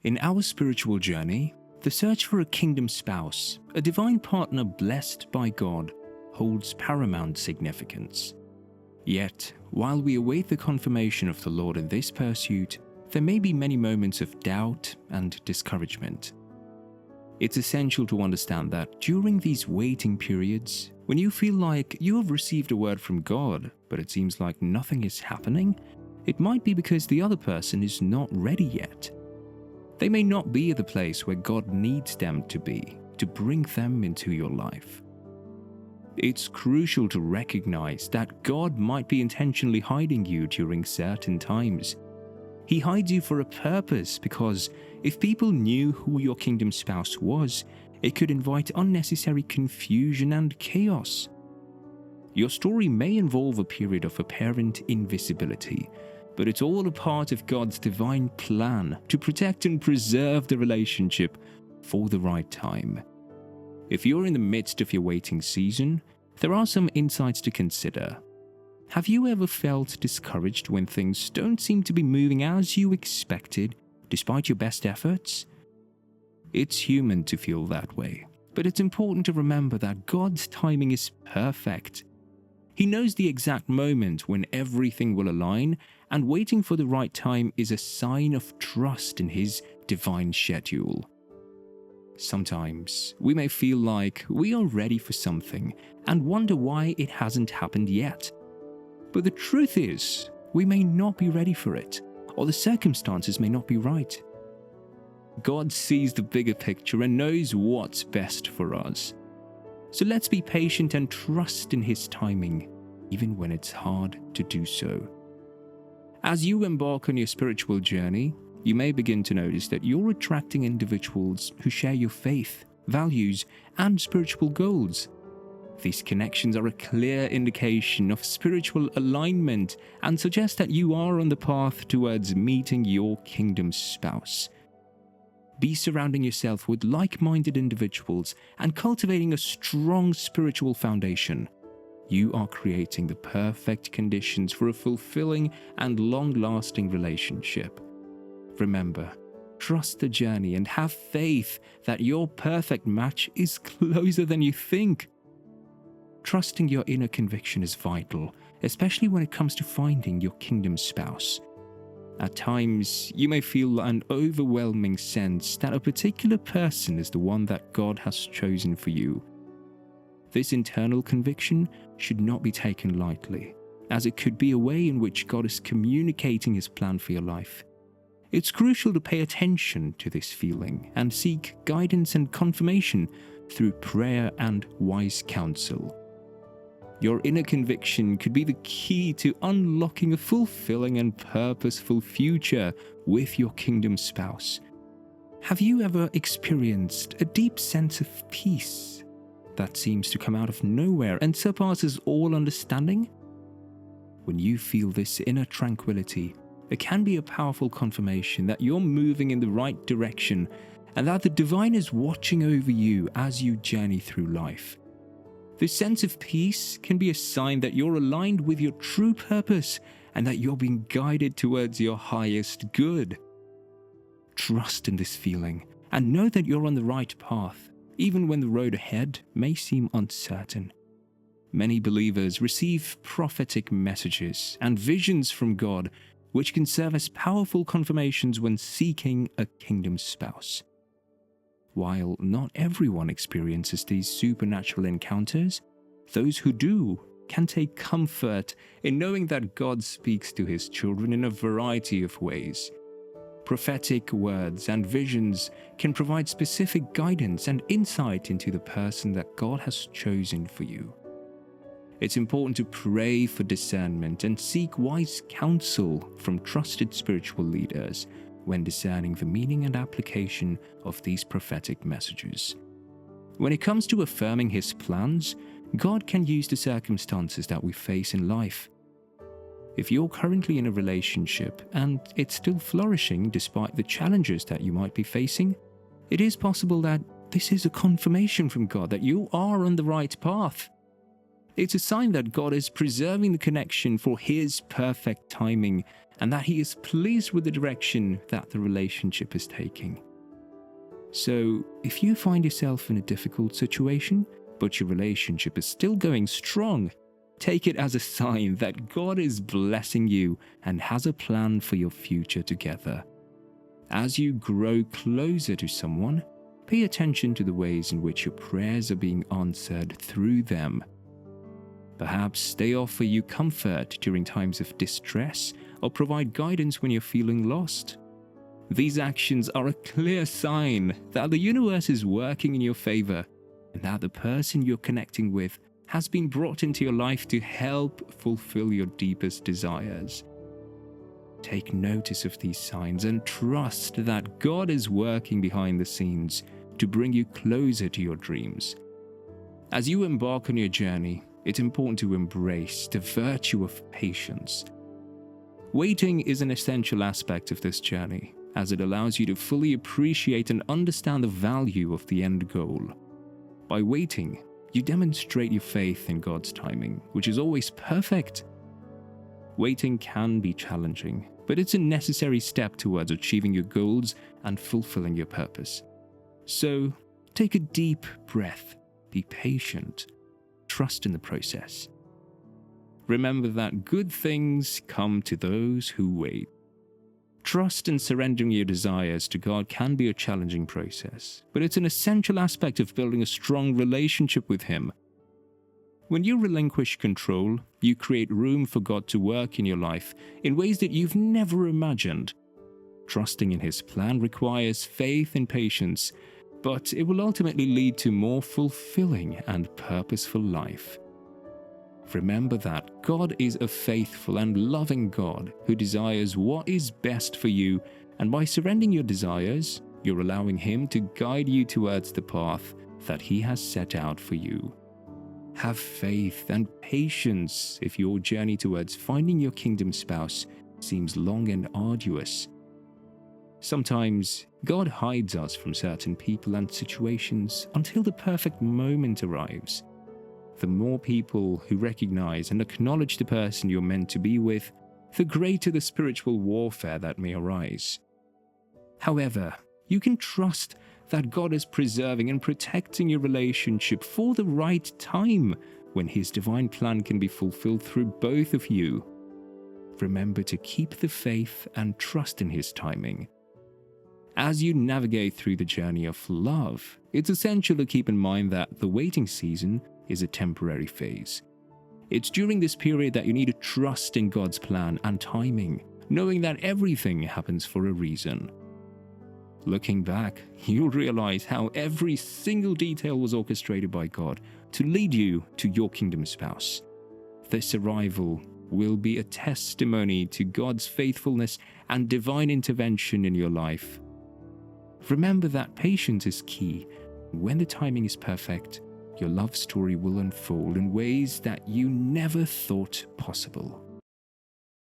In our spiritual journey, the search for a kingdom spouse, a divine partner blessed by God, holds paramount significance. Yet, while we await the confirmation of the Lord in this pursuit, there may be many moments of doubt and discouragement. It's essential to understand that during these waiting periods, when you feel like you have received a word from God, but it seems like nothing is happening, it might be because the other person is not ready yet. They may not be at the place where God needs them to be to bring them into your life. It's crucial to recognize that God might be intentionally hiding you during certain times. He hides you for a purpose because if people knew who your kingdom spouse was, it could invite unnecessary confusion and chaos. Your story may involve a period of apparent invisibility, but it's all a part of God's divine plan to protect and preserve the relationship for the right time. If you're in the midst of your waiting season, there are some insights to consider. Have you ever felt discouraged when things don't seem to be moving as you expected, despite your best efforts? It's human to feel that way, but it's important to remember that God's timing is perfect. He knows the exact moment when everything will align, and waiting for the right time is a sign of trust in His divine schedule. Sometimes we may feel like we are ready for something and wonder why it hasn't happened yet. But the truth is, we may not be ready for it, or the circumstances may not be right. God sees the bigger picture and knows what's best for us. So let's be patient and trust in His timing, even when it's hard to do so. As you embark on your spiritual journey, you may begin to notice that you're attracting individuals who share your faith, values, and spiritual goals. These connections are a clear indication of spiritual alignment and suggest that you are on the path towards meeting your kingdom spouse. Be surrounding yourself with like-minded individuals and cultivating a strong spiritual foundation. You are creating the perfect conditions for a fulfilling and long-lasting relationship. Remember, trust the journey and have faith that your perfect match is closer than you think. Trusting your inner conviction is vital, especially when it comes to finding your kingdom spouse. At times, you may feel an overwhelming sense that a particular person is the one that God has chosen for you. This internal conviction should not be taken lightly, as it could be a way in which God is communicating His plan for your life. It's crucial to pay attention to this feeling and seek guidance and confirmation through prayer and wise counsel. Your inner conviction could be the key to unlocking a fulfilling and purposeful future with your kingdom spouse. Have you ever experienced a deep sense of peace that seems to come out of nowhere and surpasses all understanding? When you feel this inner tranquility, it can be a powerful confirmation that you're moving in the right direction and that the divine is watching over you as you journey through life. This sense of peace can be a sign that you're aligned with your true purpose and that you're being guided towards your highest good. Trust in this feeling and know that you're on the right path, even when the road ahead may seem uncertain. Many believers receive prophetic messages and visions from God, which can serve as powerful confirmations when seeking a kingdom spouse. While not everyone experiences these supernatural encounters, those who do can take comfort in knowing that God speaks to His children in a variety of ways. Prophetic words and visions can provide specific guidance and insight into the person that God has chosen for you. It's important to pray for discernment and seek wise counsel from trusted spiritual leaders when discerning the meaning and application of these prophetic messages. When it comes to affirming His plans, God can use the circumstances that we face in life. If you're currently in a relationship and it's still flourishing despite the challenges that you might be facing, it is possible that this is a confirmation from God that you are on the right path. It's a sign that God is preserving the connection for His perfect timing and that he is pleased with the direction that the relationship is taking. So, if you find yourself in a difficult situation, but your relationship is still going strong, take it as a sign that God is blessing you and has a plan for your future together. As you grow closer to someone, pay attention to the ways in which your prayers are being answered through them. Perhaps they offer you comfort during times of distress or provide guidance when you're feeling lost. These actions are a clear sign that the universe is working in your favor and that the person you're connecting with has been brought into your life to help fulfill your deepest desires. Take notice of these signs and trust that God is working behind the scenes to bring you closer to your dreams. As you embark on your journey, it's important to embrace the virtue of patience. Waiting is an essential aspect of this journey, as it allows you to fully appreciate and understand the value of the end goal. By waiting, you demonstrate your faith in God's timing, which is always perfect. Waiting can be challenging, but it's a necessary step towards achieving your goals and fulfilling your purpose. So, take a deep breath, be patient, trust in the process. Remember that good things come to those who wait. Trust and surrendering your desires to God can be a challenging process, but it's an essential aspect of building a strong relationship with Him. When you relinquish control, you create room for God to work in your life in ways that you've never imagined. Trusting in His plan requires faith and patience, but it will ultimately lead to more fulfilling and purposeful life. Remember that God is a faithful and loving God who desires what is best for you, and by surrendering your desires, you're allowing Him to guide you towards the path that He has set out for you. Have faith and patience if your journey towards finding your kingdom spouse seems long and arduous. Sometimes God hides us from certain people and situations until the perfect moment arrives. The more people who recognize and acknowledge the person you're meant to be with, the greater the spiritual warfare that may arise. However, you can trust that God is preserving and protecting your relationship for the right time when His divine plan can be fulfilled through both of you. Remember to keep the faith and trust in His timing. As you navigate through the journey of love, it's essential to keep in mind that the waiting season is a temporary phase. It's during this period that you need to trust in God's plan and timing, knowing that everything happens for a reason. Looking back, you'll realize how every single detail was orchestrated by God to lead you to your kingdom spouse. This arrival will be a testimony to God's faithfulness and divine intervention in your life. Remember that patience is key. When the timing is perfect, your love story will unfold in ways that you never thought possible.